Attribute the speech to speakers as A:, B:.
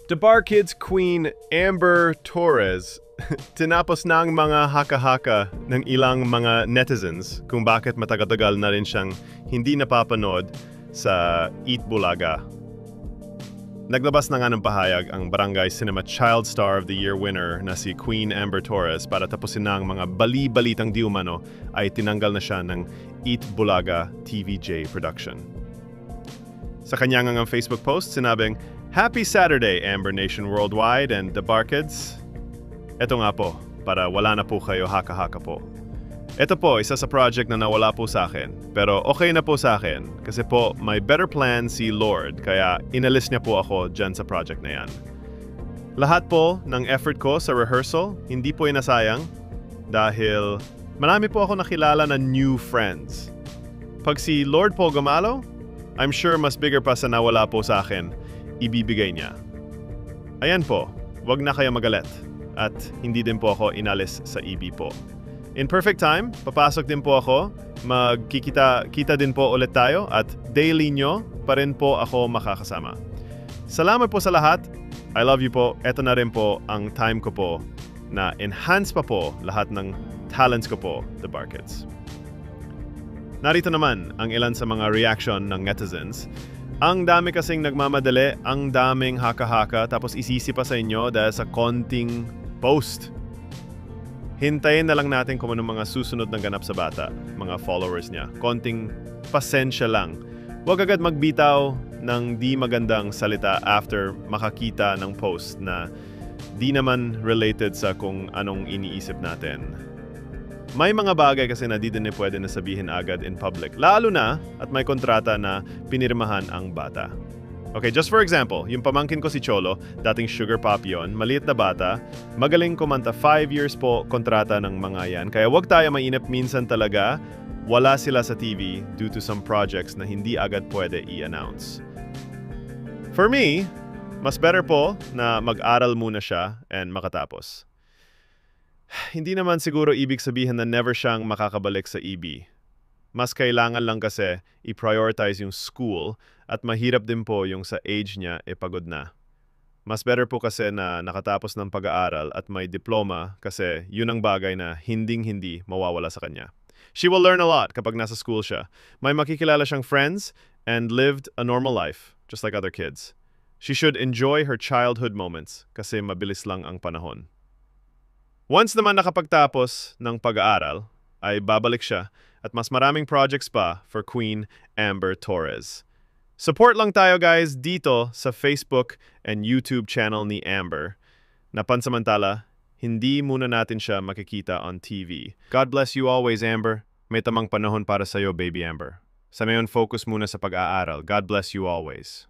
A: The Bar Kids Queen Amber Torres tinapos na ang mga haka-haka ng ilang mga netizens kung bakit matagal-tagal na rin siyang hindi napapanood sa Eat Bulaga. Naglabas na nga ng pahayag ang Barangay Cinema Child Star of the Year winner na si Queen Amber Torres para tapusin na ang mga bali-balitang di umano ay tinanggal na siya ng Eat Bulaga TVJ production. Sa kanyang ang Facebook post, sinabing, "Happy Saturday, Amber Nation Worldwide and the Bar Kids." Ito nga po, para wala na po kayo haka-haka po. Ito po, isa sa project na nawala po sa akin. Pero okay na po sa akin kasi po may better plan si Lord kaya inalis niya po ako dyan sa project na yan. Lahat po ng effort ko sa rehearsal, hindi po inasayang dahil marami po ako nakilala na new friends. Pag si Lord po gumalaw, I'm sure mas bigger pa sa nawala po sa akin, ibibigay niya. Ayan po, wag na kayo magalit at hindi din po ako inalis sa EB po. In perfect time, papasok din po ako, magkikita din po ulit tayo at daily nyo pa rin po ako makakasama. Salamat po sa lahat. I love you po. Ito na rin po ang time ko po na enhance pa po lahat ng talents ko po, the Bar Kids. Narito naman ang ilan sa mga reaction ng netizens. Ang dami kasing nagmamadali, ang daming haka-haka, tapos isisi pa sa inyo dahil sa konting post. Hintayin na lang natin kung anong mga susunod ng ganap sa bata, mga followers niya. Konting pasensya lang. Huwag agad magbitaw ng di magandang salita after makakita ng post na di naman related sa kung anong iniisip natin. May mga bagay kasi na di din pwede na sabihin agad in public, lalo na at may kontrata na pinirmahan ang bata. Okay, just for example, yung pamangkin ko si Cholo, dating sugar pop yun, maliit na bata, magaling kumanta, 5 years po kontrata ng mga yan. Kaya wag tayo mainip, minsan talaga wala sila sa TV due to some projects na hindi agad pwede i-announce. For me, mas better po na mag-aral muna siya and makatapos. Hindi naman siguro ibig sabihin na never siyang makakabalik sa EB. Mas kailangan lang kasi i-prioritize yung school at mahirap din po yung sa age niya pagod na. Mas better po kasi na nakatapos ng pag-aaral at may diploma kasi yun ang bagay na hinding-hindi mawawala sa kanya. She will learn a lot kapag nasa school siya. May makikilala siyang friends and lived a normal life, just like other kids. She should enjoy her childhood moments kasi mabilis lang ang panahon. Once naman nakapagtapos ng pag-aaral, ay babalik siya at mas maraming projects pa for Queen Amber Torres. Support lang tayo guys dito sa Facebook and YouTube channel ni Amber. Napansamantala, hindi muna natin siya makikita on TV. God bless you always, Amber. May tamang panahon para sa'yo, baby Amber. Sa ngayon, focus muna sa pag-aaral. God bless you always.